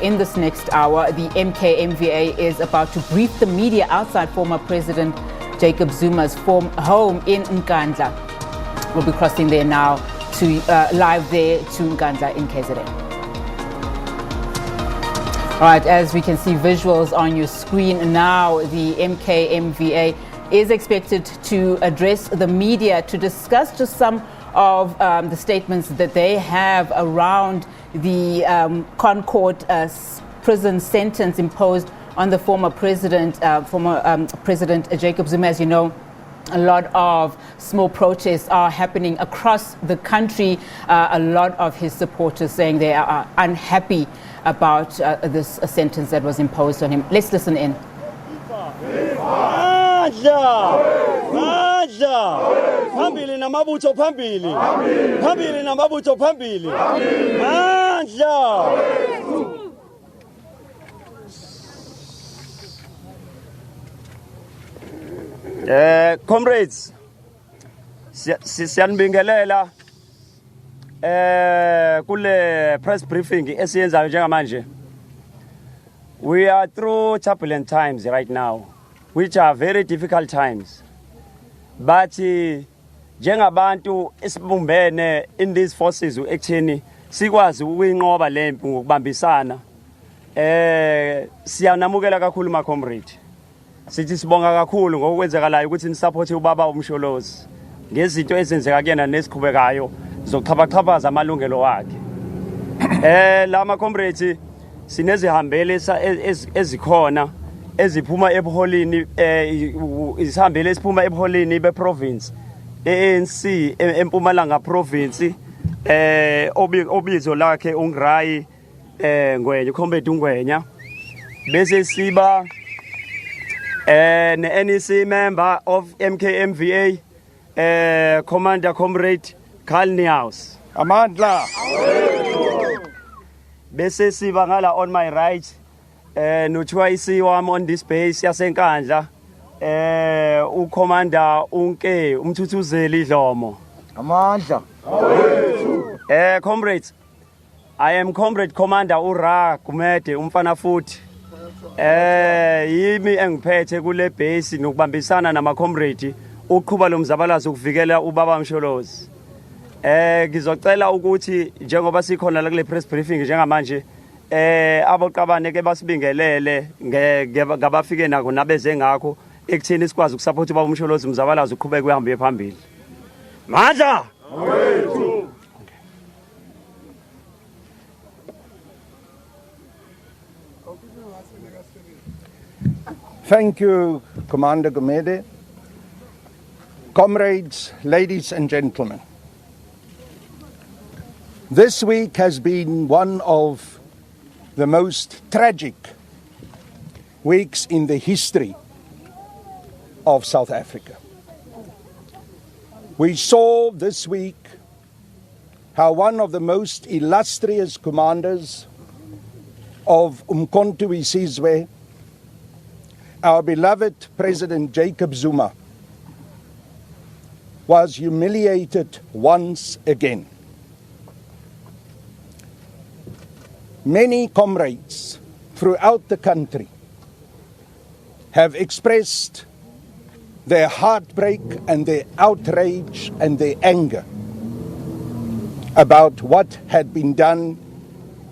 In this next hour, the MKMVA is about to brief the media outside former President Jacob Zuma's home in Nkandla. We'll be crossing there now to live there to Nkandla in KZN. All right, as we can see visuals on your screen now, the MKMVA is expected to address the media to discuss just some of the statements that they have around the Concord prison sentence imposed on the former President Jacob Zuma. As you know, a lot of small protests are happening across the country. A lot of his supporters saying they are unhappy about this sentence that was imposed on him. Let's listen in. Phambili namabutho phambili phambili namabutho phambili mandla. Comrades, siyanibingelela kule press briefing esiyenzayo njengamanje. We are through turbulent times right now, which are very difficult times. But njengabantu esibumbene in these forces ekutheni sikwazi ukuyinqoba lempi ngokubambisana, siyanamukela kakhulu ma comrade. Sithi sibonga kakhulu ngokwenzakalayo ukuthi nisupport ubaba uMsholozi ngezinto ezenzeka kuyena nesiqhubekayo zokuxhabaxhabaza amalungelo wakhe. La comrades sinezihambele ezikhona eziphuma ebuholini, isihambele esiphuma ebuholini beprovince ANC eMpumalanga province, obizo lakhe uNgrayi Ngwenya, Comrade uNgwenya, bese siba ne-NEC member of MKMVA, Commander Comrade Kalniaus Amandla. Bese siba ngala on my right noThwayisi wami on this base yaseNkandla, uCommander Unke Umthuthuzeli Dlomo Amandla. Comrades, I am Comrade Commander Ura Kumede umfana futhi. Yimi engiphethe kule base nokubambisana nama comrade uqhuba lo mzabalazo ukuvikela ubaba Msholozi. Ngizocela ukuthi njengoba sikhona la kule press briefing njengamanje, aboqabane ke basibingelele ngabafike nako nabeze ngakho ekutheni sikwazi ukusupport ubaba uMsholozi mzabalazo uqhubeke uhambe phambili. Mandla wethu. Thank you, Commander Gumede. Comrades, ladies and gentlemen, this week has been one of the most tragic weeks in the history of South Africa. We saw this week how one of the most illustrious commanders of Umkhonto we Sizwe, our beloved President Jacob Zuma, was humiliated once again. Many comrades throughout the country have expressed their heartbreak and their outrage and their anger about what had been done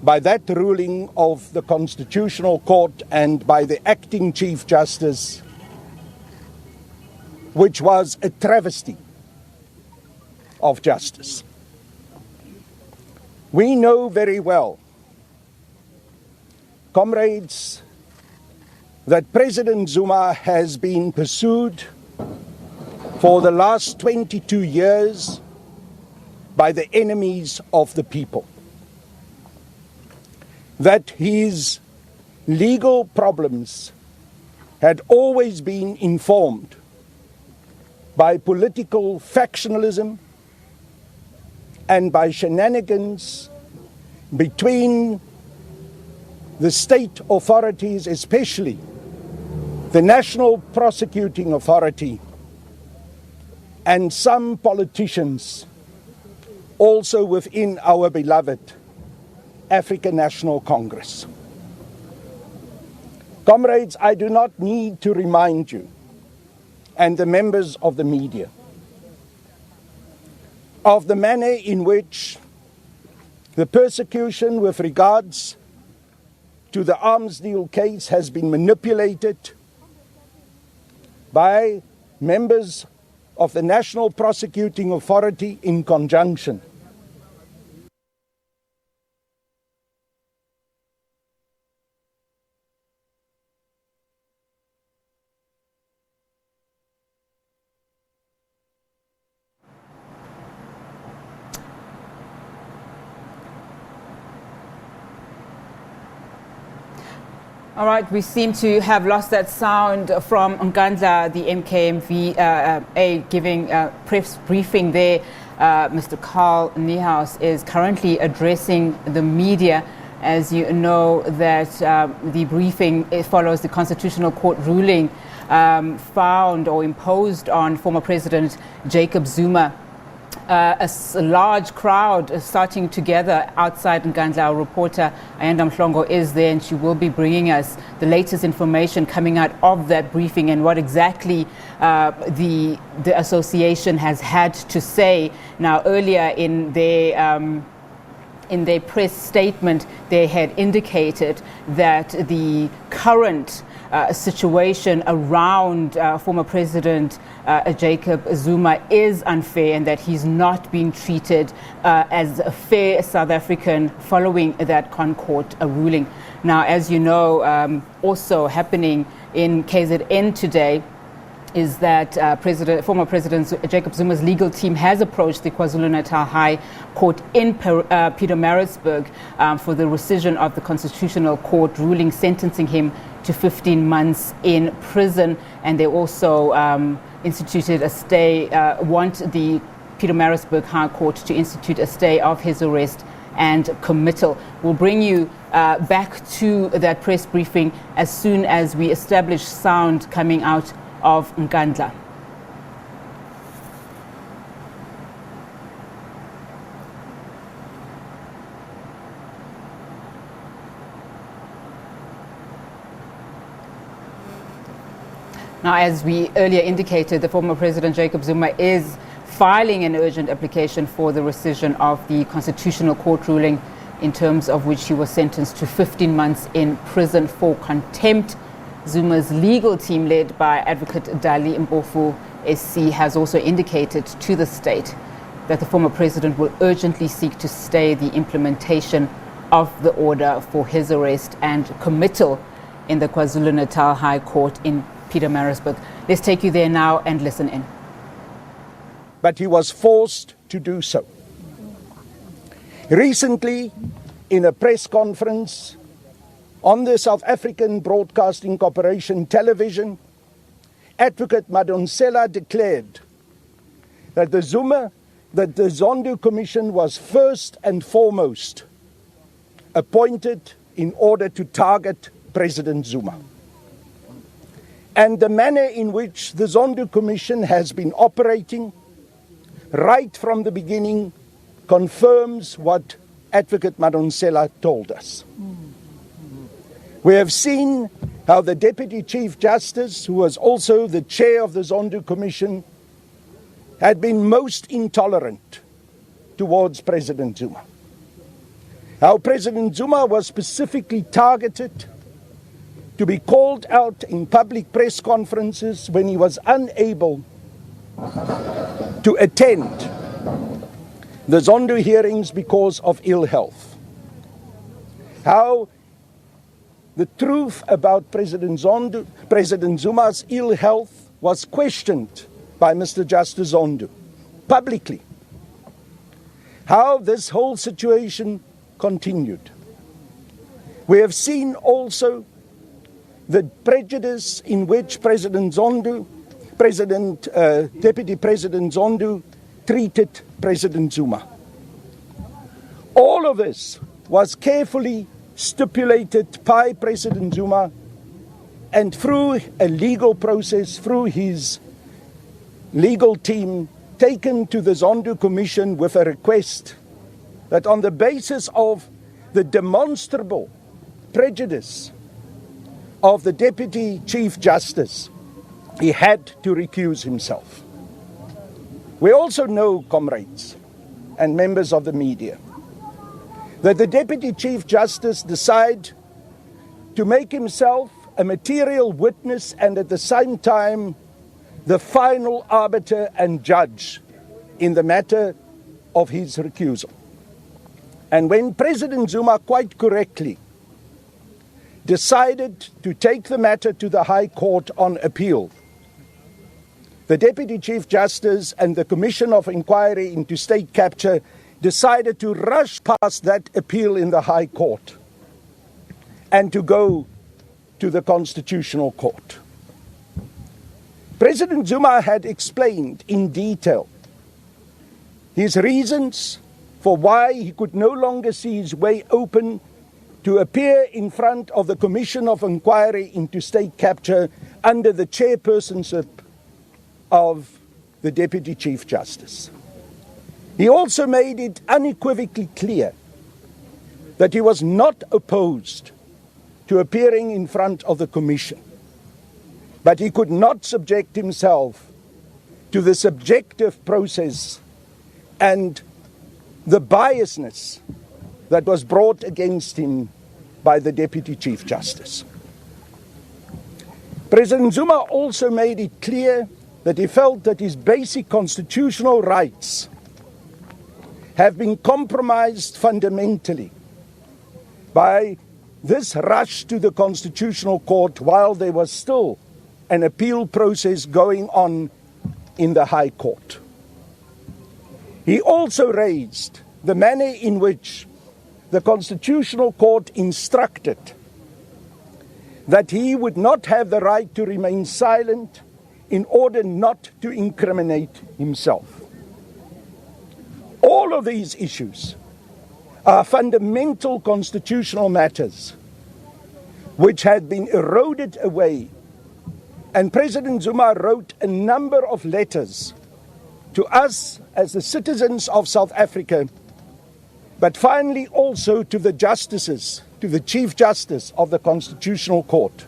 by that ruling of the Constitutional Court and by the acting Chief Justice, which was a travesty of justice. We know very well, comrades, that President Zuma has been pursued for the last 22 years by the enemies of the people. That his legal problems had always been informed by political factionalism and by shenanigans between the state authorities, especially the National Prosecuting Authority, and some politicians also within our beloved African National Congress. Comrades, I do not need to remind you and the members of the media of the manner in which the persecution with regards to the arms deal case has been manipulated by members of the National Prosecuting Authority in conjunction All right, we seem to have lost that sound from Nkandla, the MKMVA, giving press briefing there. Mr. Carl Niehaus is currently addressing the media. As you know, that the briefing follows the Constitutional Court ruling found or imposed on former President Jacob Zuma. A large crowd is starting to gather outside Nkandla. Our reporter Ayanda Mhlongo is there, and she will be bringing us the latest information coming out of that briefing and what exactly the association has had to say. Now, earlier in their press statement, they had indicated that the current situation around former President Jacob Zuma is unfair, and that he's not being treated as a fair South African following that Concord ruling. Now, as you know, also happening in KZN today is that former President Jacob Zuma's legal team has approached the KwaZulu-Natal High Court in Pietermaritzburg for the rescission of the Constitutional Court ruling sentencing him to 15 months in prison. And they also instituted a stay, want the Pietermaritzburg High Court to institute a stay of his arrest and committal. We'll bring you back to that press briefing as soon as we establish sound coming out of Nkandla. Now, as we earlier indicated, the former President Jacob Zuma is filing an urgent application for the rescission of the Constitutional Court ruling, in terms of which he was sentenced to 15 months in prison for contempt. Zuma's legal team, led by Advocate Dali Mpofu SC, has also indicated to the state that the former president will urgently seek to stay the implementation of the order for his arrest and committal in the KwaZulu-Natal High Court in Pietermaritzburg. Let's take you there now and listen in. But he was forced to do so. Recently, in a press conference on the South African Broadcasting Corporation television, Advocate Madonsela declared that the Zondo Commission was first and foremost appointed in order to target President Zuma. And the manner in which the Zondo Commission has been operating right from the beginning confirms what Advocate Madonsela told us. We have seen how the Deputy Chief Justice, who was also the chair of the Zondo Commission, had been most intolerant towards President Zuma. How President Zuma was specifically targeted to be called out in public press conferences when he was unable to attend the Zondo hearings because of ill health. How the truth about President Zuma's ill health was questioned by Mr. Justice Zondo publicly. How this whole situation continued. We have seen also the prejudice in which Deputy President Zondo treated President Zuma. All of this was carefully stipulated by President Zuma, and through a legal process, through his legal team, taken to the Zondo Commission with a request that on the basis of the demonstrable prejudice of the Deputy Chief Justice, he had to recuse himself. We also know, comrades and members of the media, that the Deputy Chief Justice decided to make himself a material witness and at the same time the final arbiter and judge in the matter of his recusal. And when President Zuma quite correctly decided to take the matter to the High Court on appeal, the Deputy Chief Justice and the Commission of Inquiry into State Capture decided to rush past that appeal in the High Court and to go to the Constitutional Court. President Zuma had explained in detail his reasons for why he could no longer see his way open to appear in front of the Commission of Inquiry into State Capture under the chairpersonship of the Deputy Chief Justice. He also made it unequivocally clear that he was not opposed to appearing in front of the Commission, but he could not subject himself to the subjective process and the biasness that was brought against him by the Deputy Chief Justice. President Zuma also made it clear that he felt that his basic constitutional rights have been compromised fundamentally by this rush to the Constitutional Court while there was still an appeal process going on in the High Court. He also raised the manner in which the Constitutional Court instructed that he would not have the right to remain silent in order not to incriminate himself. All of these issues are fundamental constitutional matters which had been eroded away, and President Zuma wrote a number of letters to us as the citizens of South Africa, but finally also to the justices, to the Chief Justice of the Constitutional Court,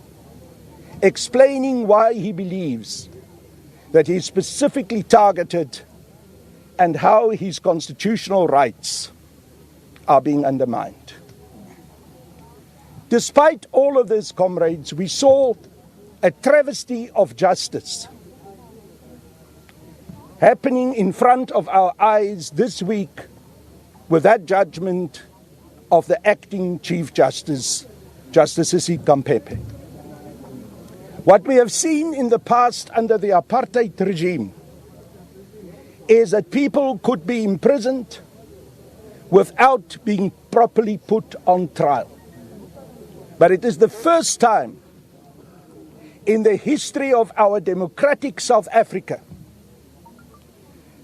explaining why he believes that he is specifically targeted and how his constitutional rights are being undermined. Despite all of this, comrades, we saw a travesty of justice happening in front of our eyes this week with that judgment of the acting Chief Justice, Justice Nkandla. What we have seen in the past under the apartheid regime is that people could be imprisoned without being properly put on trial. But it is the first time in the history of our democratic South Africa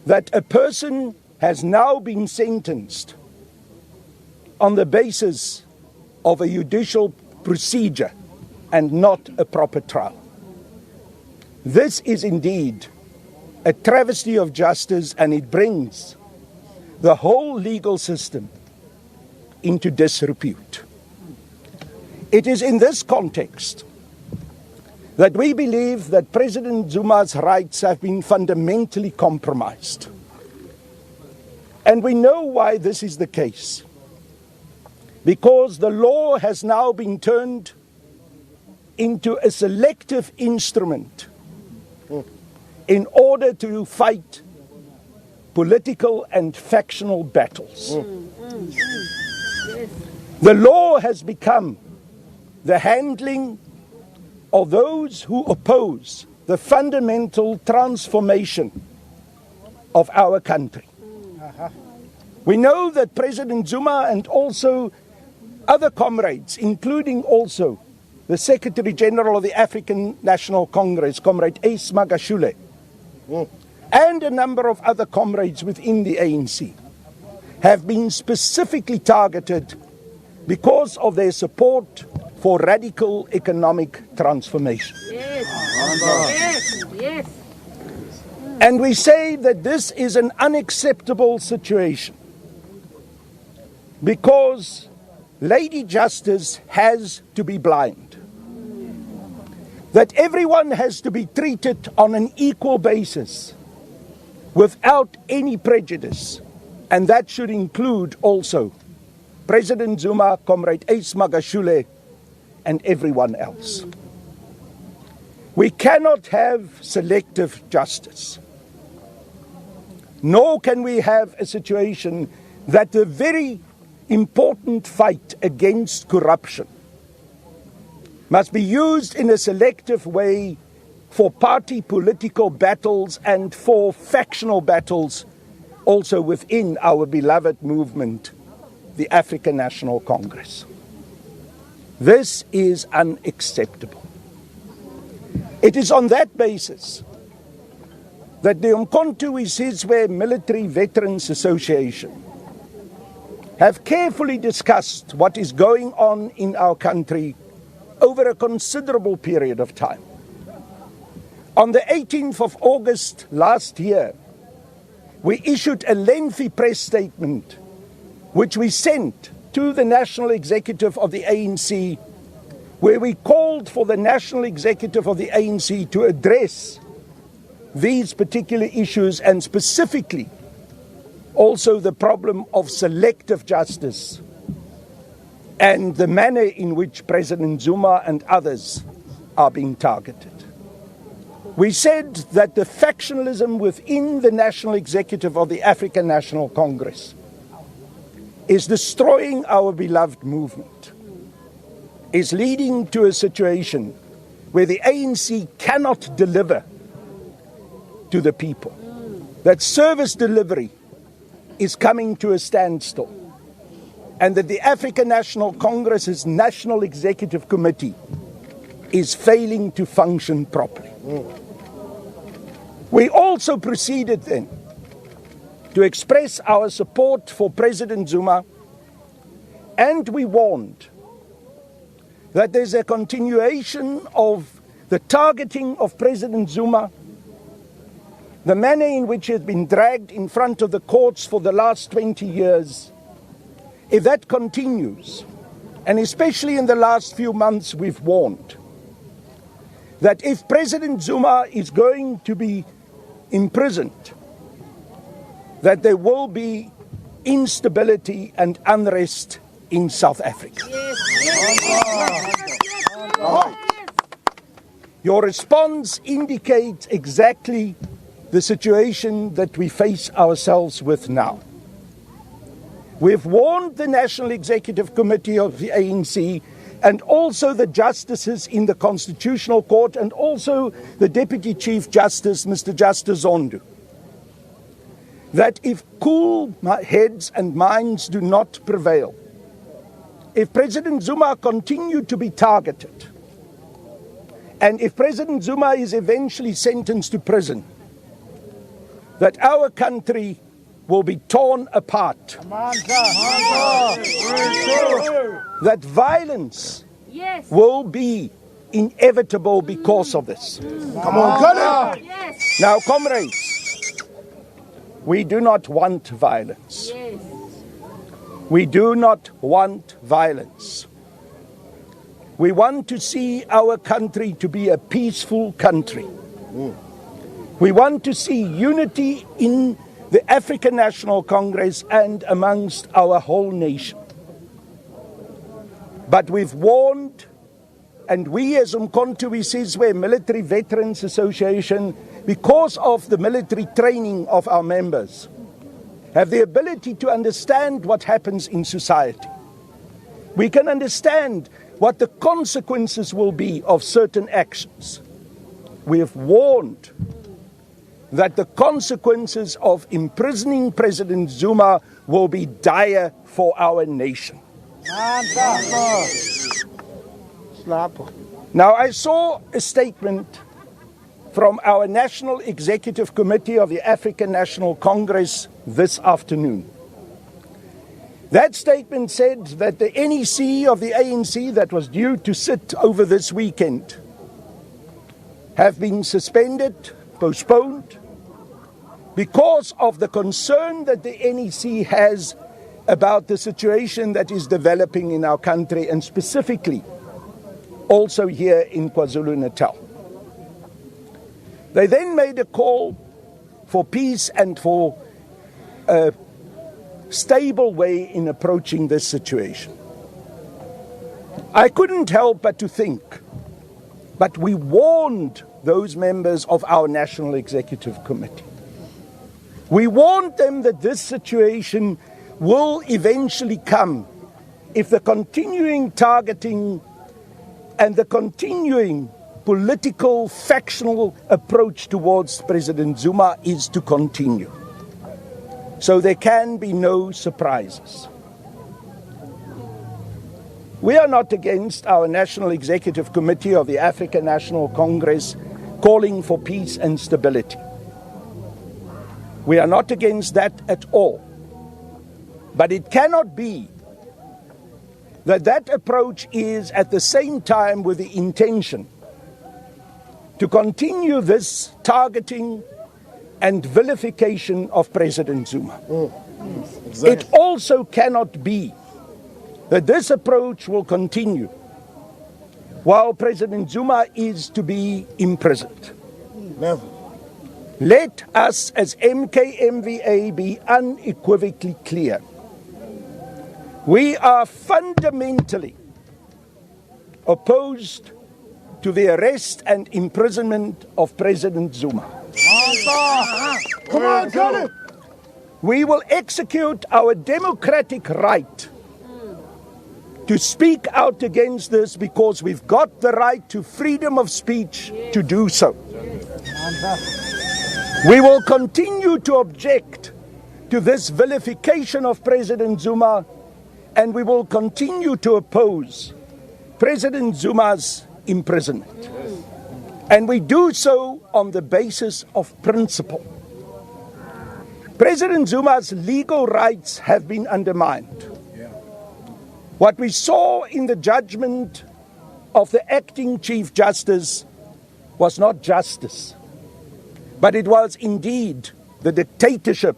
that a person has now been sentenced on the basis of a judicial procedure and not a proper trial. This is indeed a travesty of justice, and it brings the whole legal system into disrepute. It is in this context that we believe that President Zuma's rights have been fundamentally compromised. And we know why this is the case. Because the law has now been turned into a selective instrument in order to fight political and factional battles. The law has become the handling of those who oppose the fundamental transformation of our country. We know that President Zuma and also other comrades, including also the Secretary General of the African National Congress, Comrade Ace Magashule, and a number of other comrades within the ANC, have been specifically targeted because of their support for radical economic transformation. Yes. And we say that this is an unacceptable situation because Lady Justice has to be blind. that everyone has to be treated on an equal basis without any prejudice, and that should include also President Zuma, Comrade Ace Magashule, and everyone else. We cannot have selective justice, nor can we have a situation that the very important fight against corruption must be used in a selective way for party political battles and for factional battles also within our beloved movement, the African National Congress. This is unacceptable. It is on that basis that the Umkhonto-we-Sizwe Military Veterans Association have carefully discussed what is going on in our country over a considerable period of time. On the 18th of August last year, we issued a lengthy press statement which we sent to the National Executive of the ANC, where we called for the National Executive of the ANC to address these particular issues, and specifically also the problem of selective justice and the manner in which President Zuma and others are being targeted. We said that the factionalism within the National Executive of the African National Congress is destroying our beloved movement, is leading to a situation where the ANC cannot deliver to the people, that service delivery is coming to a standstill, and that the African National Congress's National Executive Committee is failing to function properly. We also proceeded then to express our support for President Zuma, and we warned that there's a continuation of the targeting of President Zuma, the manner in which he has been dragged in front of the courts for the last 20 years. If that continues, and especially in the last few months, we've warned that if President Zuma is going to be imprisoned, that there will be instability and unrest in South Africa. Your response indicates exactly the situation that we face ourselves with now. We've warned the National Executive Committee of the ANC and also the justices in the Constitutional Court and also the Deputy Chief Justice, Mr. Justice Zondo, that if cool heads and minds do not prevail, if President Zuma continues to be targeted, and if President Zuma is eventually sentenced to prison, that our country will be torn apart. That violence will be inevitable because of this. Come on, got it? Now, comrades, we do not want violence. We do not want violence. We want to see our country to be a peaceful country. We want to see unity in the African National Congress and amongst our whole nation. But we've warned, and we as Umkhonto-we-Sizwe Military Veterans Association, because of the military training of our members, have the ability to understand what happens in society. We can understand what the consequences will be of certain actions. We have warned that the consequences of imprisoning President Zuma will be dire for our nation. Now, I saw a statement from our National Executive Committee of the African National Congress this afternoon. That statement said that the NEC of the ANC that was due to sit over this weekend have been suspended, postponed, because of the concern that the NEC has about the situation that is developing in our country, and specifically also here in KwaZulu-Natal. They then made a call for peace and for a stable way in approaching this situation. I couldn't help but to think, but we warned those members of our National Executive Committee. We warned them that this situation will eventually come if the continuing targeting and the continuing political, factional approach towards President Zuma is to continue. So there can be no surprises. We are not against our National Executive Committee of the African National Congress calling for peace and stability. We are not against that at all. But it cannot be that that approach is at the same time with the intention to continue this targeting and vilification of President Zuma. Exactly. It also cannot be that this approach will continue while President Zuma is to be imprisoned. Never. Let us as MKMVA be unequivocally clear. We are fundamentally opposed to the arrest and imprisonment of President Zuma. Come on, tell it. We will execute our democratic right to speak out against this because we've got the right to freedom of speech to do so. We will continue to object to this vilification of President Zuma, and we will continue to oppose President Zuma's imprisonment. And we do so on the basis of principle. President Zuma's legal rights have been undermined. What we saw in the judgment of the acting Chief Justice was not justice, but it was indeed the dictatorship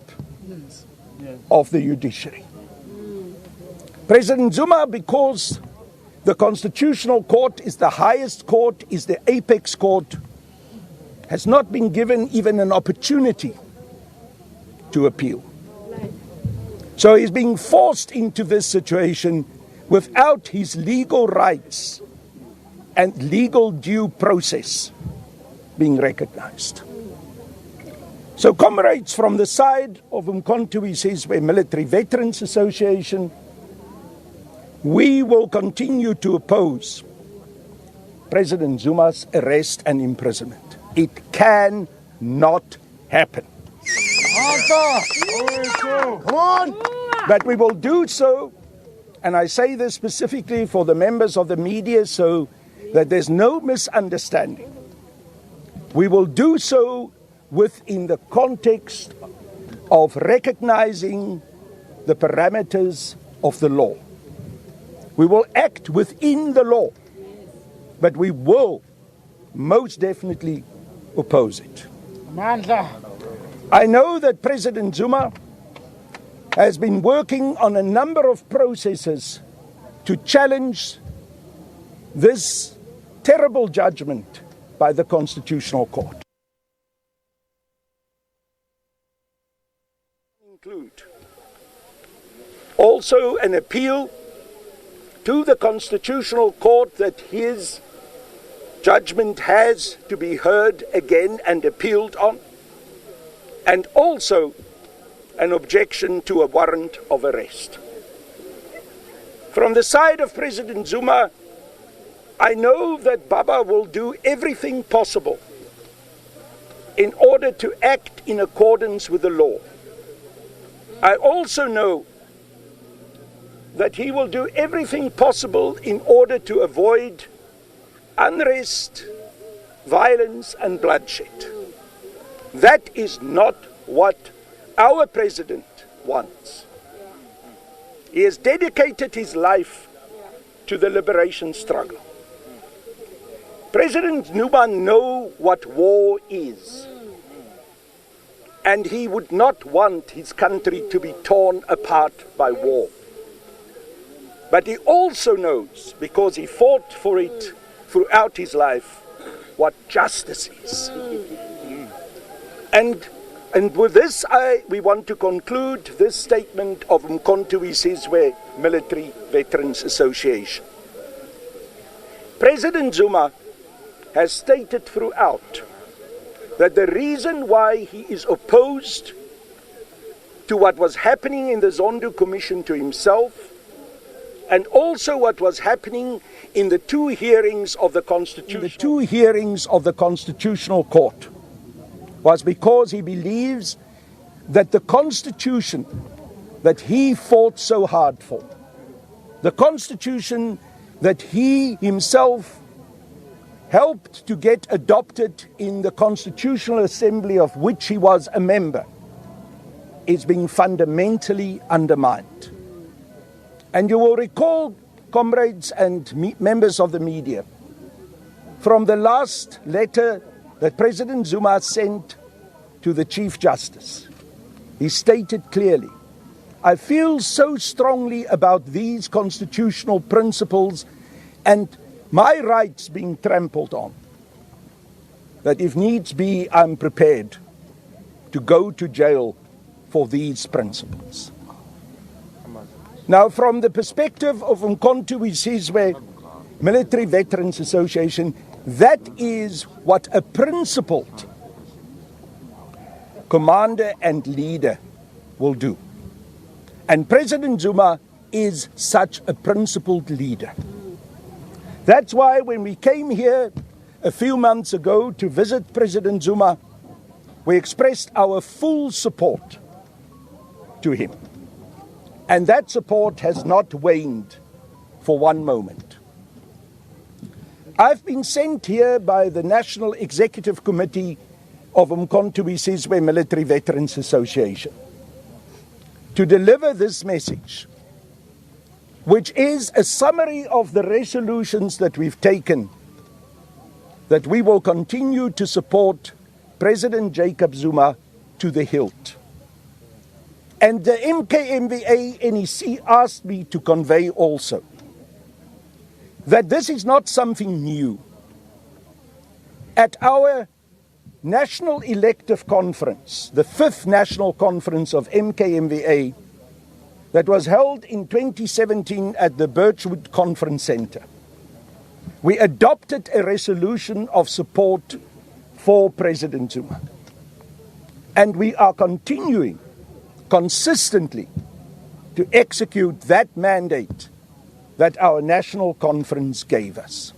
of the judiciary. President Zuma, because the Constitutional Court is the highest court, is the apex court, has not been given even an opportunity to appeal. So he's being forced into this situation without his legal rights and legal due process being recognized. So comrades, from the side of Nkandla Military Veterans Association, we will continue to oppose President Zuma's arrest and imprisonment. It cannot happen. Come on! But we will do so, and I say this specifically for the members of the media so that there's no misunderstanding. We will do so within the context of recognizing the parameters of the law. We will act within the law, but we will most definitely oppose it. Nkandla. I know that President Zuma has been working on a number of processes to challenge this terrible judgment by the Constitutional Court. Include also an appeal to the Constitutional Court that his judgment has to be heard again and appealed on, and also an objection to a warrant of arrest. From the side of President Zuma, I know that Baba will do everything possible in order to act in accordance with the law. I also know that he will do everything possible in order to avoid unrest, violence, and bloodshed. That is not what our president wants. He has dedicated his life to the liberation struggle. President Zuma knows what war is, and he would not want his country to be torn apart by war. But he also knows, because he fought for it throughout his life, what justice is. And with this, we want to conclude this statement of Umkhonto we Sizwe Military Veterans Association. President Zuma has stated throughout that the reason why he is opposed to what was happening in the Zondo Commission to himself, and also what was happening in the two hearings of the Constitutional Court, was because he believes that the Constitution that he fought so hard for, the Constitution that he himself helped to get adopted in the Constitutional Assembly of which he was a member, is being fundamentally undermined. And you will recall, comrades and members of the media, from the last letter that President Zuma sent to the Chief Justice, he stated clearly, I feel so strongly about these constitutional principles and my rights being trampled on, that if needs be, I'm prepared to go to jail for these principles. Now, from the perspective of Umkhonto we Sizwe Military Veterans Association, that is what a principled commander and leader will do. And President Zuma is such a principled leader. That's why when we came here a few months ago to visit President Zuma, we expressed our full support to him. And that support has not waned for one moment. I've been sent here by the National Executive Committee of Umkhonto we Sizwe Military Veterans Association to deliver this message, which is a summary of the resolutions that we've taken, that we will continue to support President Jacob Zuma to the hilt. And the MKMVA NEC asked me to convey also that this is not something new. At our National Elective Conference, the 5th National Conference of MKMVA, that was held in 2017 at the Birchwood Conference Centre, we adopted a resolution of support for President Zuma. And we are continuing consistently to execute that mandate that our national conference gave us.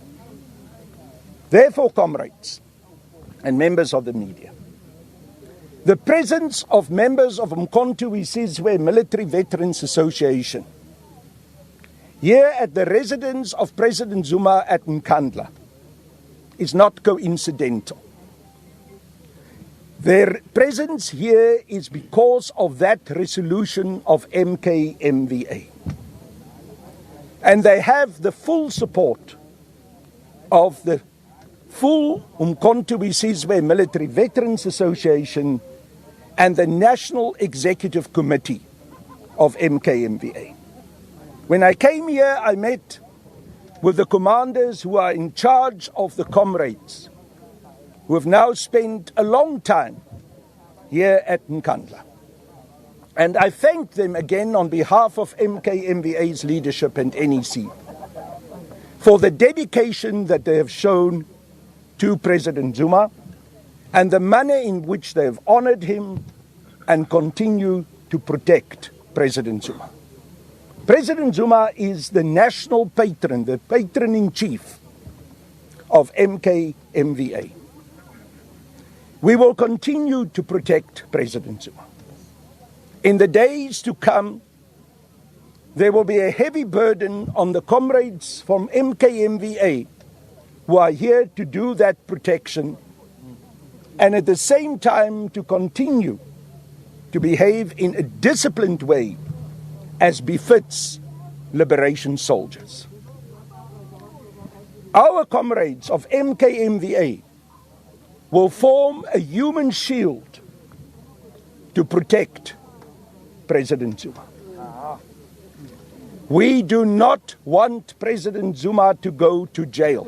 Therefore, comrades and members of the media, the presence of members of Umkhonto we Sizwe Military Veterans Association here at the residence of President Zuma at Nkandla is not coincidental. Their presence here is because of that resolution of MKMVA. And they have the full support of the full Umkhonto we Sizwe Military Veterans Association and the National Executive Committee of MKMVA. When I came here, I met with the commanders who are in charge of the comrades who have now spent a long time here at Nkandla. And I thank them again on behalf of MKMVA's leadership and NEC for the dedication that they have shown to President Zuma and the manner in which they have honored him and continue to protect President Zuma. President Zuma is the national patron, the patron-in-chief of MKMVA. We will continue to protect President Zuma. In the days to come, there will be a heavy burden on the comrades from MKMVA who are here to do that protection and at the same time to continue to behave in a disciplined way as befits liberation soldiers. Our comrades of MKMVA will form a human shield to protect President Zuma. We do not want President Zuma to go to jail.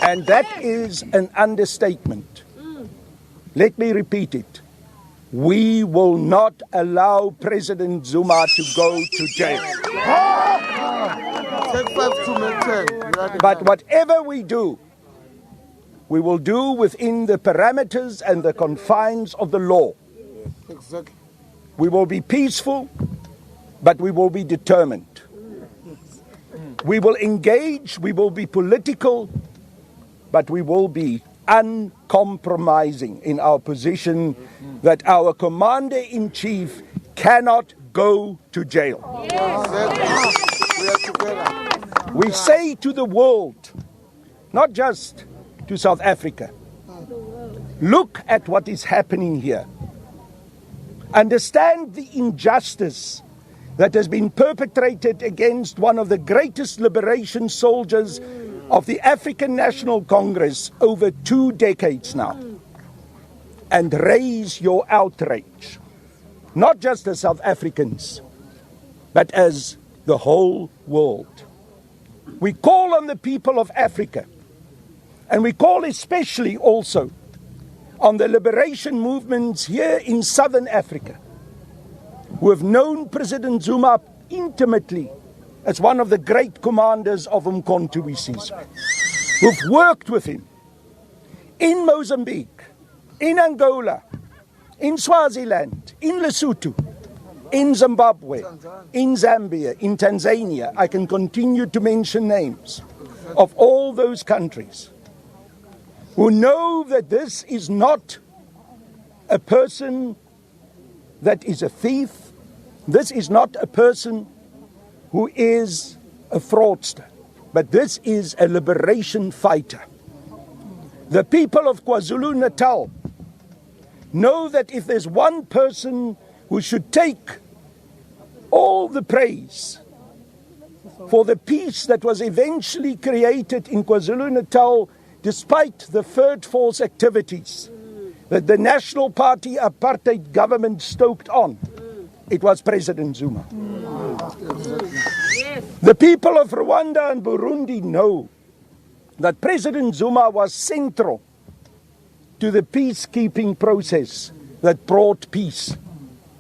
And that is an understatement. Let me repeat it. We will not allow President Zuma to go to jail. But whatever we do, we will do within the parameters and the confines of the law. Exactly. We will be peaceful, but we will be determined. We will engage, we will be political, but we will be uncompromising in our position that our commander-in-chief cannot go to jail. We say to the world, not just to South Africa, look at what is happening here. Understand the injustice that has been perpetrated against one of the greatest liberation soldiers of the African National Congress over 2 decades now. And raise your outrage, not just as South Africans, but as the whole world. We call on the people of Africa, and we call especially also on the liberation movements here in Southern Africa, who have known President Zuma intimately as one of the great commanders of Umkhonto, who've worked with him in Mozambique, in Angola, in Swaziland, in Lesotho, in Zimbabwe, in Zambia, in Tanzania. I can continue to mention names of all those countries who know that this is not a person that is a thief. This is not a person who is a fraudster, but this is a liberation fighter. The people of KwaZulu-Natal know that if there's one person who should take all the praise for the peace that was eventually created in KwaZulu-Natal, despite the third force activities that the National Party apartheid government stoked on, it was President Zuma. The people of Rwanda and Burundi know that President Zuma was central to the peacekeeping process that brought peace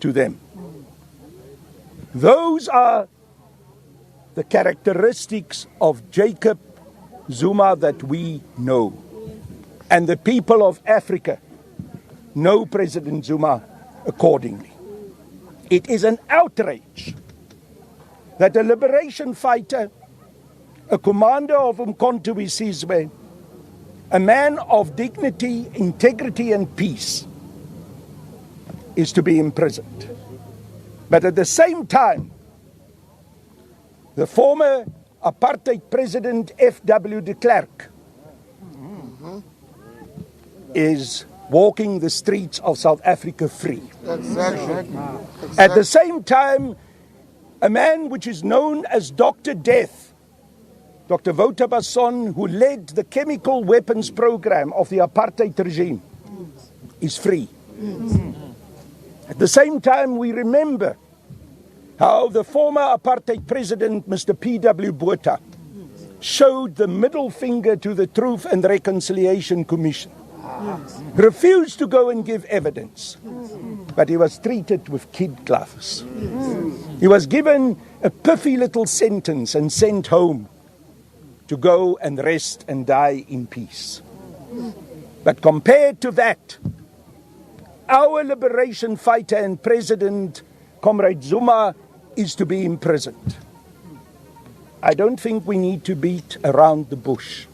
to them. Those are the characteristics of Jacob Zuma that we know. And the people of Africa know President Zuma accordingly. It is an outrage that a liberation fighter, a commander of Umkhonto, a man of dignity, integrity and peace, is to be imprisoned. But at the same time, the former apartheid president F.W. de Klerk is walking the streets of South Africa free. Exactly. At the same time, a man which is known as Dr. Death, Dr. Wouter Basson, who led the chemical weapons program of the apartheid regime, is free. At the same time, we remember how the former apartheid president, Mr. P.W. Botha, showed the middle finger to the Truth and Reconciliation Commission, refused to go and give evidence, but he was treated with kid gloves. He was given a piffy little sentence and sent home to go and rest and die in peace. But compared to that, our liberation fighter and president, Comrade Zuma, is to be imprisoned. I don't think we need to beat around the bush.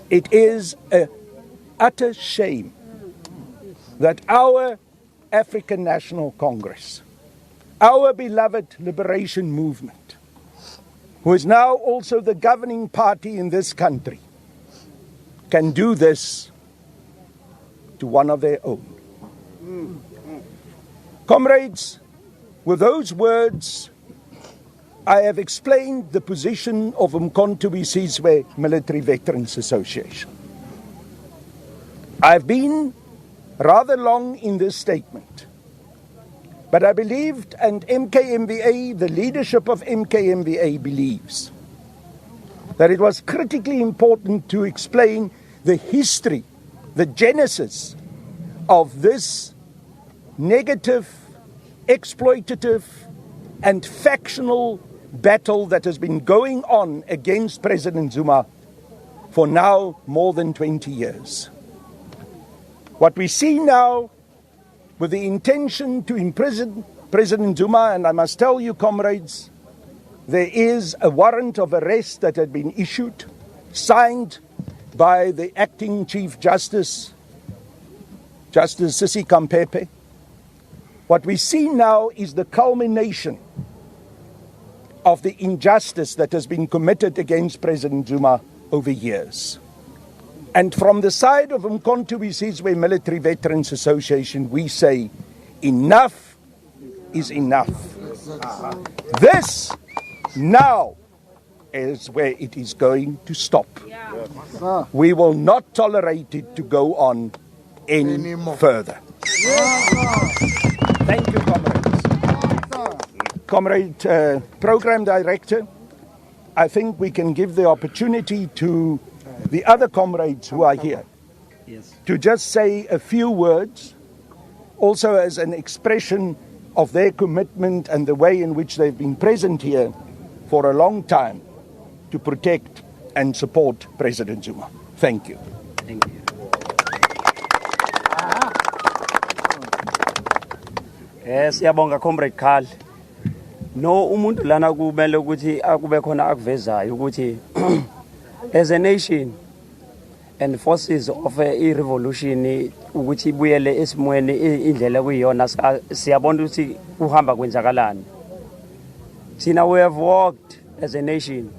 It is an utter shame that our African National Congress, our beloved liberation movement, who is now also the governing party in this country, can do this to one of their own. Comrades, with those words, I have explained the position of Umkhonto Military Veterans Association. I've been rather long in this statement, but I believed, and MKMVA, the leadership of MKMVA believes, that it was critically important to explain the history, the genesis of this negative, exploitative, and factional battle that has been going on against President Zuma for now more than 20 years. What we see now with the intention to imprison President Zuma, and I must tell you, comrades, there is a warrant of arrest that had been issued, signed by the acting Chief Justice, Justice Sisi Kampepe. What we see now is the culmination of the injustice that has been committed against President Zuma over years. And from the side of Nkandla Military Veterans Association, we say enough is enough. This now is where it is going to stop. We will not tolerate it to go on any further. Thank you, comrades. Comrade Program Director, I think we can give the opportunity to the other comrades who are here to just say a few words, also as an expression of their commitment and the way in which they've been present here for a long time to protect and support President Zuma. Thank you. Thank you. Siyabonga Comrade Carl. No umuntu lana kumele ukuthi akube khona akuvezayo ukuthi as a nation and forces of a revolution ukuthi ibuyele esimweni indlela kuyiyona siyabona ukuthi uhamba kwenzakalani. Sina we have walked as a nation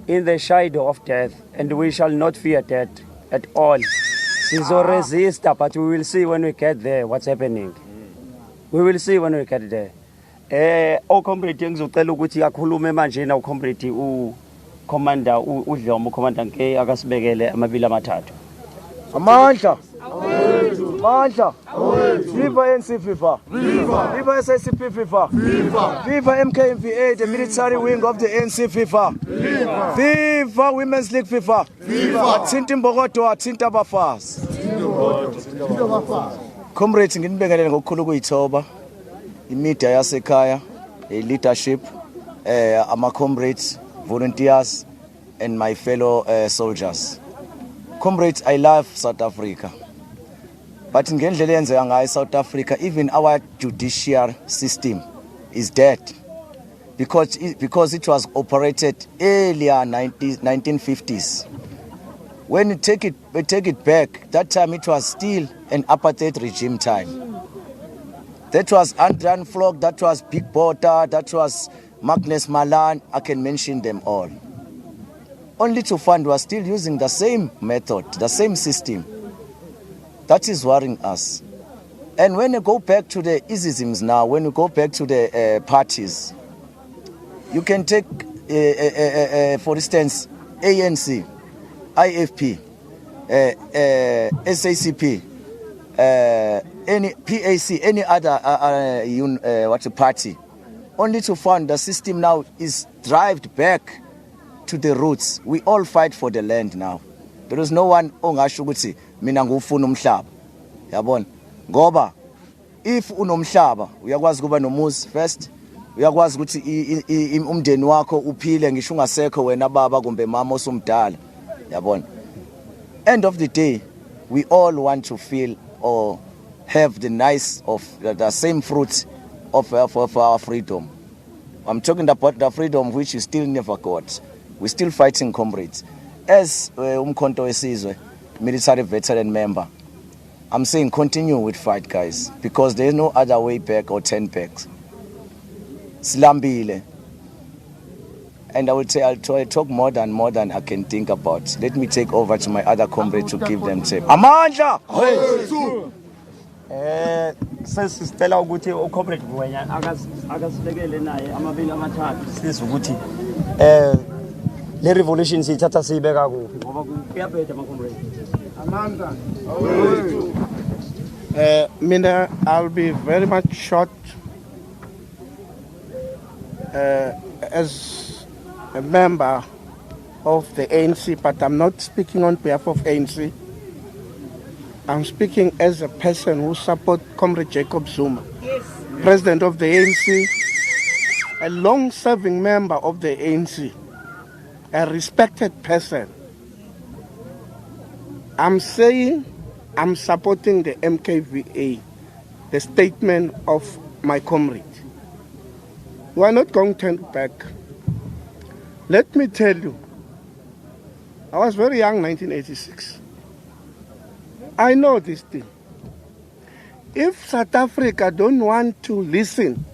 in the shadow of death and we shall not fear death at all. Sizo resist, but we will see when we get there what's happening. We will see when we get there. Comrade ngizocela ukuthi akhulume manje na ucomrade uCommander uDlomo uCommander nke akasibekele amabili amathathu. Amandla. Amandla. Viva ANC FIFA. Viva. Viva SABC FIFA. Viva. Viva MKMVA, the military wing of the ANC FIFA. Viva. Viva Women's League FIFA. Viva. Athinta imbokodo athinta abafazi. Comrades nginibingelele ngokukhulu kuyithoba. Imedia yasekhaya, leadership, ama comrades, volunteers, and my fellow soldiers. Comrades, I love South Africa. But ngendlela yenzeka ngayo South Africa, even our judicial system is dead. Because it was operated earlier 1950s. When we take it back, that time it was still an apartheid regime time. That was Andran Flock, that was Big Bota, that was Magnus Malan, I can mention them all. Only to find we are still using the same method, the same system. That is worrying us. And when you go back to the isms now, when you go back to the parties, you can take, for instance, ANC, IFP, SACP, any PAC, any other party, only to find the system now is drived back to the roots. We all fight for the land now. There is no one ongasho ukuthi mina ngufuna umhlaba. Yabona? Ngoba if unomhlaba uyakwazi kuba nomuzi first, uyakwazi ukuthi umndeni wakho uphile ngisho ungasekho wena baba kumbe mama osumdala. Yabona? End of the day, we all want to feel or have the nice of the same fruits of our freedom. I'm talking about the freedom which we still never got. We're still fighting, comrades. As Umkhonto Wesizwe, military veteran member, I'm saying continue with fight, guys, because there's no other way back or turn back. Slambile. And I would say I'll talk more than I can think about. Let me take over to my other comrade to give them tip. Amandla! Sesicela ukuthi ucomrade Ngwenya akasibekele naye amabili amathathu siza ukuthi le revolution sithatha siyibeka kuphi ngoba kuyabheda ama comrade. Amanda. Mina, I'll be very much short. As a member of the ANC, but I'm not speaking on behalf of ANC. I'm speaking as a person who supports Comrade Jacob Zuma, President of the ANC, a long-serving member of the ANC, a respected person. I'm saying I'm supporting the MKVA, the statement of my comrade. We are not going to turn back. Let me tell you, I was very young in 1986. I know this thing. If South Africa don't want to listen,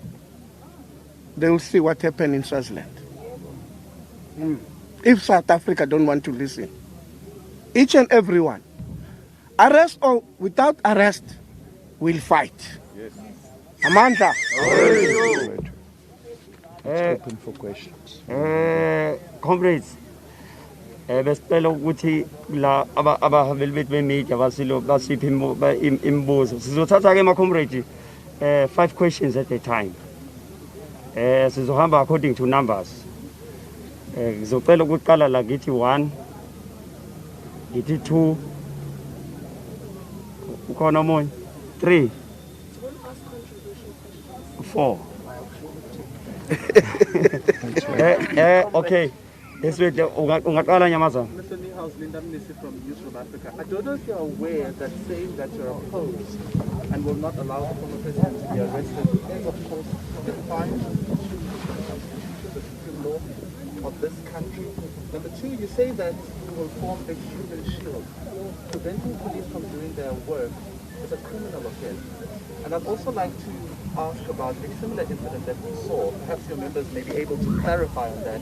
they will see what happened in Swaziland. If South Africa don't want to listen, each and every one, arrest or without arrest, will fight. Yes. Amanda. It's open for questions. Comrades, besicela ukuthi la abahambeli bethu bemedia basiphe imibuzo. Sizothatha ke comrades 5 questions at a time. Sizohamba according to numbers. Ngizocela ukuqala la ngithi 1, ngithi 2, ukhona omunye 3, 4. Okay. Yes, wait. Ungaqala Nyamazana. Mr. Nihaus, Linda Mnisi from News from Africa. I don't know if you're aware that saying that you're opposed and will not allow the former president to be arrested is, of course, defying the constitutional law of this country. Number 2, you say that you will form a human shield. Preventing police from doing their work is a criminal offense. And I'd also like to ask about a similar incident that we saw. Perhaps your members may be able to clarify on that.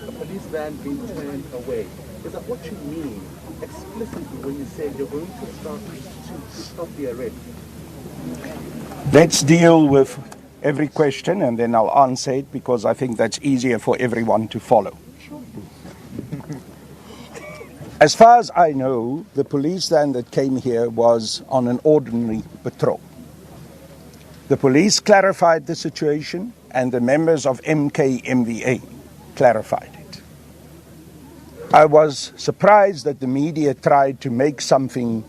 A police van being turned away. Is that what you mean explicitly when you say you're going to stop the arrest? Let's deal with every question and then I'll answer it because I think that's easier for everyone to follow. As far as I know, the police van that came here was on an ordinary patrol. The police clarified the situation and the members of MKMVA clarified it. I was surprised that the media tried to make something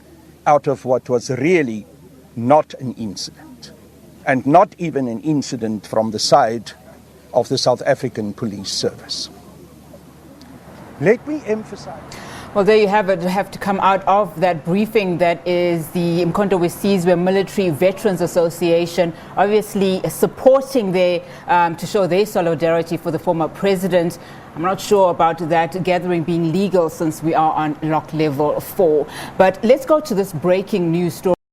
out of what was really not an incident, and not even an incident from the side of the South African Police Service. Let me emphasize. Well, there you have it. We have to come out of that briefing that is the Nkandla Military Veterans Association, obviously supporting to show their solidarity for the former president. I'm not sure about that gathering being legal since we are on lock level 4. But let's go to this breaking news story.